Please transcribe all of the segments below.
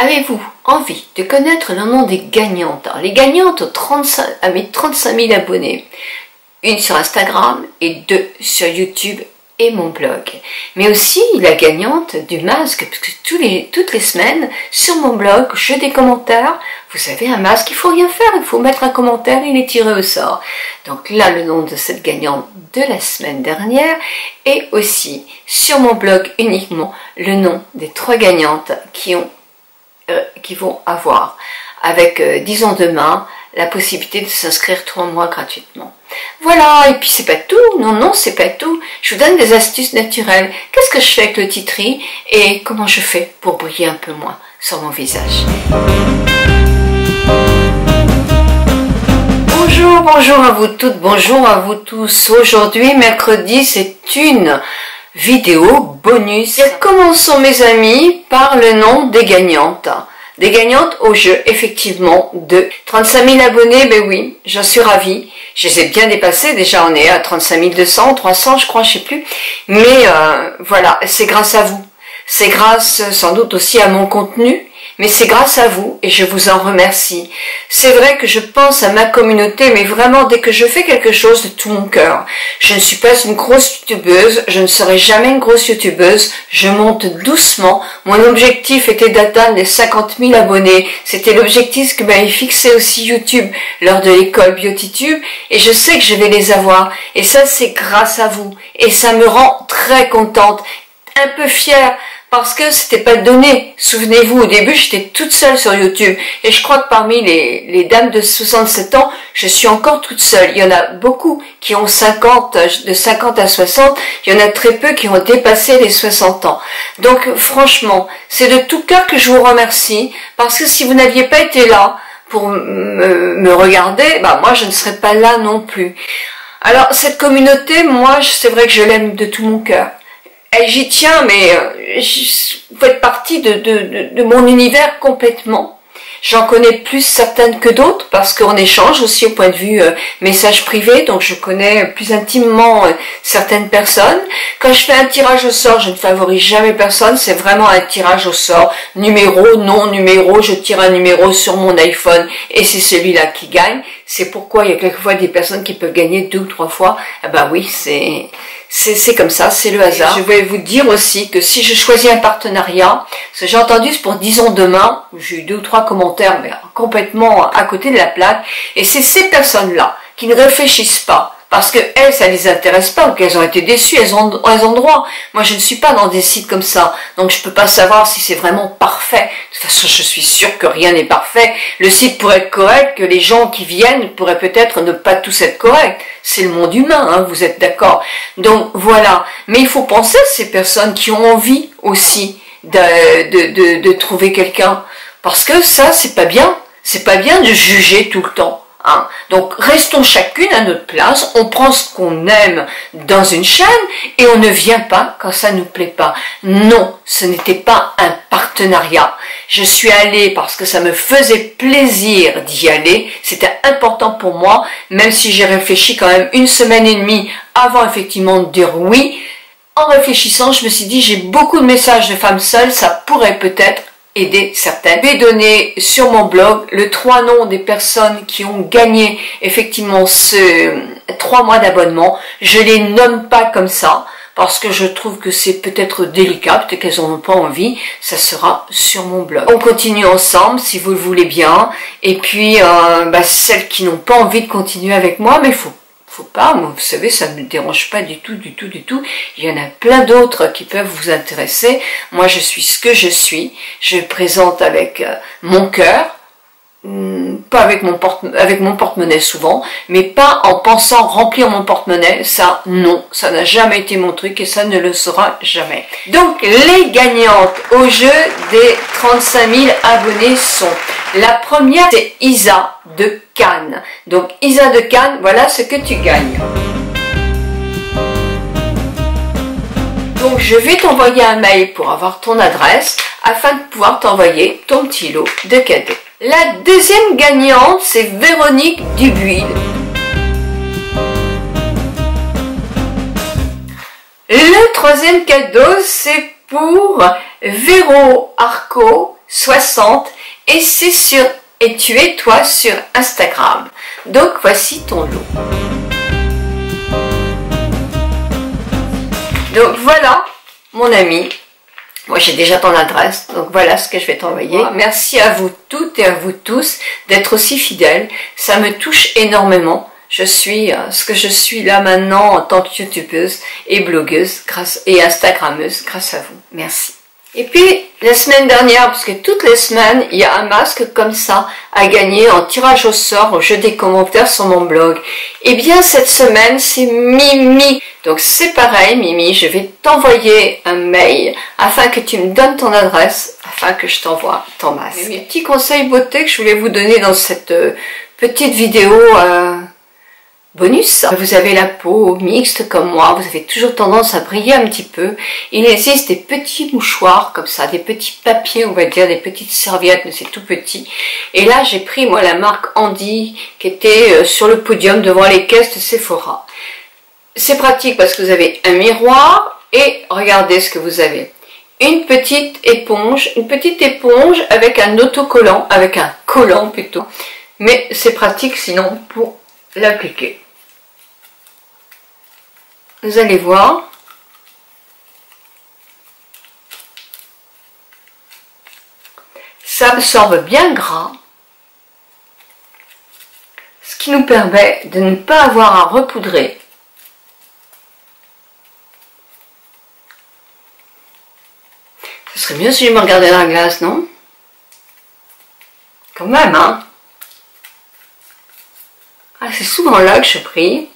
Avez-vous envie de connaître le nom des gagnantes? Alors, les gagnantes ont 35 000 abonnés, une sur Instagram et 2 sur YouTube et mon blog. Mais aussi la gagnante du masque, parce que toutes les semaines, sur mon blog, je fais des commentaires. Vous savez, un masque, il faut rien faire, il faut mettre un commentaire et il est tiré au sort. Donc là, le nom de cette gagnante de la semaine dernière, et aussi sur mon blog uniquement le nom des 3 gagnantes qui vont avoir, avec, disons demain, la possibilité de s'inscrire 3 mois gratuitement. Voilà, et puis c'est pas tout, non, c'est pas tout. Je vous donne des astuces naturelles. Qu'est-ce que je fais avec le tea tree et comment je fais pour briller un peu moins sur mon visage. Bonjour à vous toutes, bonjour à vous tous. Aujourd'hui, mercredi, c'est une vidéo bonus. Et commençons mes amis par le nom des gagnantes. Des gagnantes au jeu, effectivement, de 35 000 abonnés, ben oui, j'en suis ravie. Je les ai bien dépassés, déjà on est à 35 200, 300 je crois, je sais plus. Mais voilà, c'est grâce à vous. C'est grâce sans doute aussi à mon contenu, mais c'est grâce à vous et je vous en remercie. C'est vrai que je pense à ma communauté, mais vraiment dès que je fais quelque chose de tout mon cœur. Je ne suis pas une grosse youtubeuse, je ne serai jamais une grosse youtubeuse, je monte doucement. Mon objectif était d'atteindre les 50 000 abonnés. C'était l'objectif que m'avait fixé aussi YouTube lors de l'école Beautytube et je sais que je vais les avoir. Et ça c'est grâce à vous et ça me rend très contente, un peu fière. Parce que c'était pas donné. Souvenez-vous, au début, j'étais toute seule sur YouTube. Et je crois que parmi les dames de 67 ans, je suis encore toute seule. Il y en a beaucoup qui ont de 50 à 60. Il y en a très peu qui ont dépassé les 60 ans. Donc, franchement, c'est de tout cœur que je vous remercie. Parce que si vous n'aviez pas été là pour me regarder, bah, moi, je ne serais pas là non plus. Alors, cette communauté, moi, c'est vrai que je l'aime de tout mon cœur. Et j'y tiens, mais vous faites partie de mon univers complètement. J'en connais plus certaines que d'autres parce qu'on échange aussi au point de vue message privé, donc je connais plus intimement certaines personnes. Quand je fais un tirage au sort, je ne favorise jamais personne, c'est vraiment un tirage au sort, numéro, non numéro, je tire un numéro sur mon iPhone et c'est celui-là qui gagne. C'est pourquoi il y a quelquefois des personnes qui peuvent gagner 2 ou 3 fois. Ah ben oui, c'est comme ça, c'est le hasard. Je vais vous dire aussi que si je choisis un partenariat, ce que j'ai entendu c'est pour disons demain, j'ai eu 2 ou 3 commentaires mais complètement à côté de la plaque, et c'est ces personnes-là qui ne réfléchissent pas, parce que elles, ça les intéresse pas, ou qu'elles ont été déçues, elles ont droit. Moi, je ne suis pas dans des sites comme ça, donc je peux pas savoir si c'est vraiment parfait. De toute façon, je suis sûre que rien n'est parfait. Le site pourrait être correct, que les gens qui viennent pourraient peut-être ne pas tous être corrects. C'est le monde humain, hein, vous êtes d'accord. Donc, voilà. Mais il faut penser à ces personnes qui ont envie aussi de trouver quelqu'un. Parce que ça, c'est pas bien. C'est pas bien de juger tout le temps. Hein. Donc restons chacune à notre place, on prend ce qu'on aime dans une chaîne et on ne vient pas quand ça nous plaît pas. Non, ce n'était pas un partenariat. Je suis allée parce que ça me faisait plaisir d'y aller, c'était important pour moi, même si j'ai réfléchi quand même 1 semaine et demie avant effectivement de dire oui. En réfléchissant, je me suis dit j'ai beaucoup de messages de femmes seules, ça pourrait peut-être aider certaines. Je vais donner sur mon blog le 3 noms des personnes qui ont gagné effectivement ce 3 mois d'abonnement. Je les nomme pas comme ça parce que je trouve que c'est peut-être délicat, peut-être qu'elles n'en ont pas envie. Ça sera sur mon blog. On continue ensemble si vous le voulez bien. Et puis celles qui n'ont pas envie de continuer avec moi, mais faut pas, moi, vous savez, ça ne me dérange pas du tout. Il y en a plein d'autres qui peuvent vous intéresser. Moi, je suis ce que je suis. Je présente avec mon cœur, pas avec mon porte-monnaie souvent, mais pas en pensant remplir mon porte-monnaie. Ça, non, ça n'a jamais été mon truc et ça ne le sera jamais. Donc, les gagnantes au jeu des 35 000 abonnés sont... La première, c'est Isa de Cannes. Donc, Isa de Cannes, voilà ce que tu gagnes. Donc, je vais t'envoyer un mail pour avoir ton adresse afin de pouvoir t'envoyer ton petit lot de cadeaux. La deuxième gagnante, c'est Véronique Dubuil. Le troisième cadeau, c'est pour Véro Arco 60 et tu es toi sur Instagram. Donc voici ton lot. Donc voilà mon ami. Moi j'ai déjà ton adresse, donc voilà ce que je vais t'envoyer. Merci à vous toutes et à vous tous d'être aussi fidèles. Ça me touche énormément. Je suis ce que je suis là maintenant en tant que youtubeuse et blogueuse et instagrammeuse grâce à vous. Merci. Et puis la semaine dernière, parce que toutes les semaines il y a un masque comme ça à gagner en tirage au sort au jeu des commentaires sur mon blog. Et bien cette semaine c'est Mimi. Donc c'est pareil Mimi, je vais t'envoyer un mail afin que tu me donnes ton adresse, afin que je t'envoie ton masque. Mes petits conseils beauté que je voulais vous donner dans cette petite vidéo bonus. Vous avez la peau mixte comme moi, vous avez toujours tendance à briller un petit peu. Il existe des petits mouchoirs comme ça, des petits papiers, on va dire, des petites serviettes, mais c'est tout petit. Et là, j'ai pris moi la marque Andy qui était sur le podium devant les caisses de Sephora. C'est pratique parce que vous avez un miroir et regardez ce que vous avez. Une petite éponge avec un autocollant, avec un collant plutôt. Mais c'est pratique sinon pour l'appliquer. Vous allez voir. Ça absorbe bien gras. Ce qui nous permet de ne pas avoir à repoudrer. Ce serait mieux si je me regardais dans la glace, non? Quand même, hein? Ah, c'est souvent là que je prie.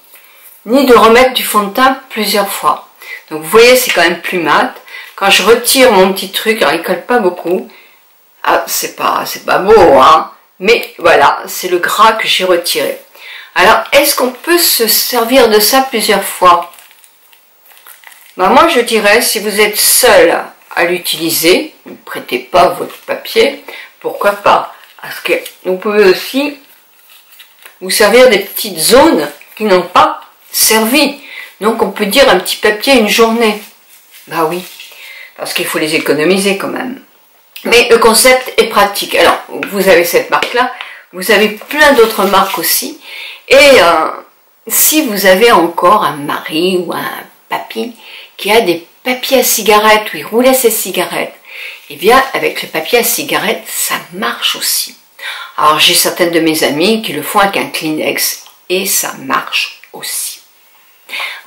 Ni de remettre du fond de teint plusieurs fois. Donc vous voyez, c'est quand même plus mat. Quand je retire mon petit truc, alors il colle pas beaucoup. Ah, c'est pas beau, hein. Mais voilà, c'est le gras que j'ai retiré. Alors, est-ce qu'on peut se servir de ça plusieurs fois? Ben, moi, je dirais, si vous êtes seul à l'utiliser, ne prêtez pas votre papier, pourquoi pas? Parce que vous pouvez aussi vous servir des petites zones qui n'ont pas servi. Donc on peut dire un petit papier une journée. Bah oui, parce qu'il faut les économiser quand même. Mais le concept est pratique. Alors, vous avez cette marque-là, vous avez plein d'autres marques aussi. Et si vous avez encore un mari ou un papy qui a des papiers à cigarettes, où il roulait ses cigarettes, eh bien, avec le papier à cigarette, ça marche aussi. Alors, j'ai certaines de mes amies qui le font avec un Kleenex, et ça marche aussi.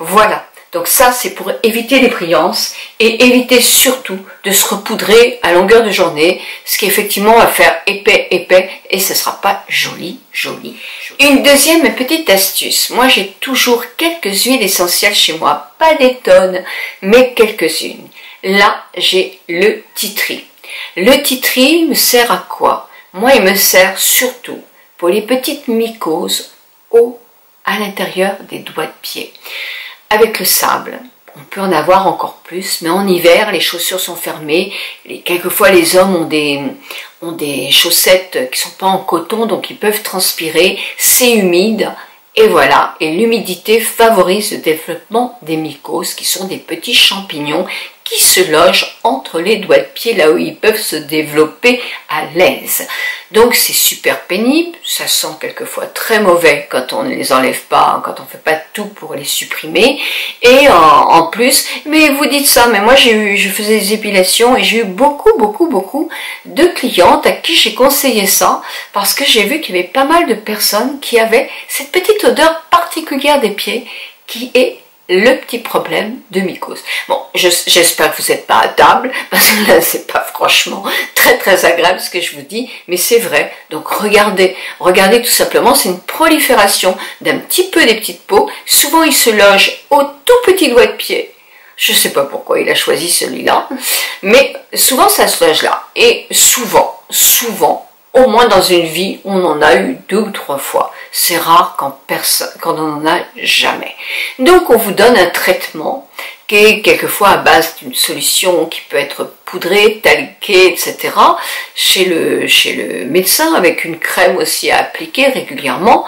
Voilà, donc ça, c'est pour éviter les brillances, et éviter surtout de se repoudrer à longueur de journée, ce qui effectivement va faire épais, et ce ne sera pas joli. Une deuxième petite astuce, moi j'ai toujours quelques huiles essentielles chez moi, pas des tonnes, mais quelques-unes. Là, j'ai le tea tree. Le tea tree me sert à quoi? Moi, il me sert surtout pour les petites mycoses à l'intérieur des doigts de pied. Avec le sable, on peut en avoir encore plus, mais en hiver, les chaussures sont fermées. Quelquefois, les hommes ont des chaussettes qui ne sont pas en coton, donc ils peuvent transpirer. C'est humide. Et voilà, et l'humidité favorise le développement des mycoses, qui sont des petits champignons qui se logent entre les doigts de pied, là où ils peuvent se développer à l'aise. Donc c'est super pénible, ça sent quelquefois très mauvais quand on ne les enlève pas, quand on ne fait pas tout pour les supprimer. Et en plus, mais vous dites ça, mais moi je faisais des épilations et j'ai eu beaucoup de clientes à qui j'ai conseillé ça, parce que j'ai vu qu'il y avait pas mal de personnes qui avaient cette petite odeur particulière des pieds qui est le petit problème de mycose. Bon, j'espère que vous n'êtes pas à table, parce que là, c'est pas franchement très agréable ce que je vous dis, mais c'est vrai. Donc, regardez tout simplement, c'est une prolifération d'un petit peu des petites peaux. Souvent, il se loge au tout petit doigt de pied. Je ne sais pas pourquoi il a choisi celui-là, mais souvent, ça se loge là. Et souvent, au moins dans une vie, on en a eu 2 ou 3 fois. C'est rare quand on n'en a jamais. Donc on vous donne un traitement qui est quelquefois à base d'une solution qui peut être poudrée, talquée, etc. chez le médecin, avec une crème aussi à appliquer régulièrement.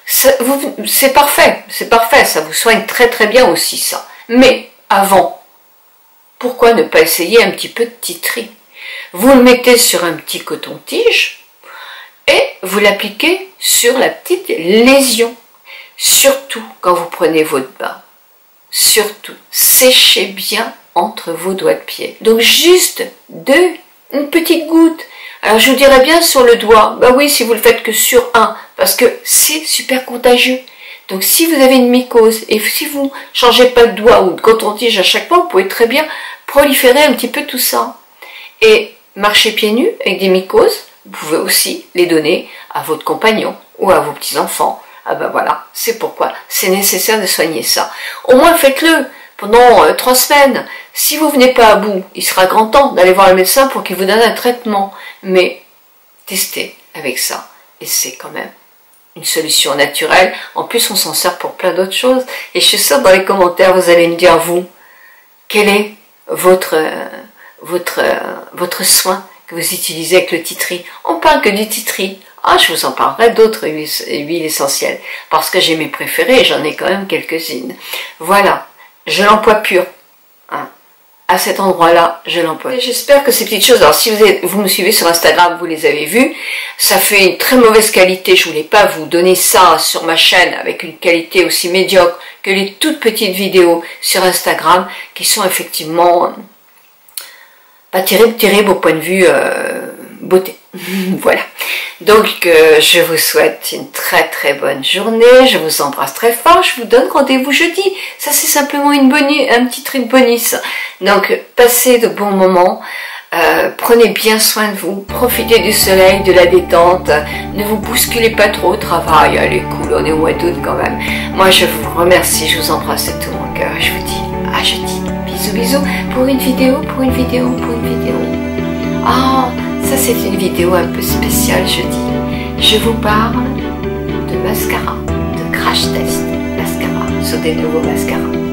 C'est parfait, ça vous soigne très bien aussi ça. Mais avant, pourquoi ne pas essayer un petit peu de tea tree? Vous le mettez sur un petit coton-tige et vous l'appliquez sur la petite lésion. Surtout quand vous prenez votre bain. Surtout, séchez bien entre vos doigts de pied. Donc juste une petite goutte. Alors je vous dirais bien sur le doigt, bah oui, si vous le faites que sur un, parce que c'est super contagieux. Donc si vous avez une mycose, et si vous changez pas de doigt ou de coton-tige à chaque fois, vous pouvez très bien proliférer un petit peu tout ça. Et marcher pieds nus avec des mycoses, vous pouvez aussi les donner à votre compagnon ou à vos petits-enfants. Ah ben voilà, c'est pourquoi c'est nécessaire de soigner ça. Au moins faites-le pendant 3 semaines. Si vous venez pas à bout, il sera grand temps d'aller voir le médecin pour qu'il vous donne un traitement. Mais testez avec ça. Et c'est quand même une solution naturelle. En plus, on s'en sert pour plein d'autres choses. Et je suis sûre dans les commentaires, vous allez me dire, vous, quel est votre soin que vous utilisez avec le tea tree. On parle que du tea tree. Ah, je vous en parlerai d'autres huiles essentielles, parce que j'ai mes préférées, j'en ai quand même quelques-unes. Voilà, je l'emploie pur. Hein. À cet endroit-là, je l'emploie. J'espère que ces petites choses, alors si vous me suivez sur Instagram, vous les avez vues, ça fait une très mauvaise qualité, je voulais pas vous donner ça sur ma chaîne avec une qualité aussi médiocre que les toutes petites vidéos sur Instagram, qui sont effectivement pas terribles au point de vue beauté. Voilà. Donc je vous souhaite une très très bonne journée, je vous embrasse très fort, je vous donne rendez-vous jeudi. Ça c'est simplement un petit truc bonus. Donc passez de bons moments, prenez bien soin de vous, profitez du soleil, de la détente, ne vous bousculez pas trop au travail, allez cool, on est au mois d'août quand même. Moi je vous remercie, je vous embrasse de tout mon cœur, je vous dis à jeudi. Bisous bisous pour une vidéo. Ah, ça c'est une vidéo un peu spéciale jeudi. Je vous parle de mascara, de crash test mascara, sur des nouveaux mascaras.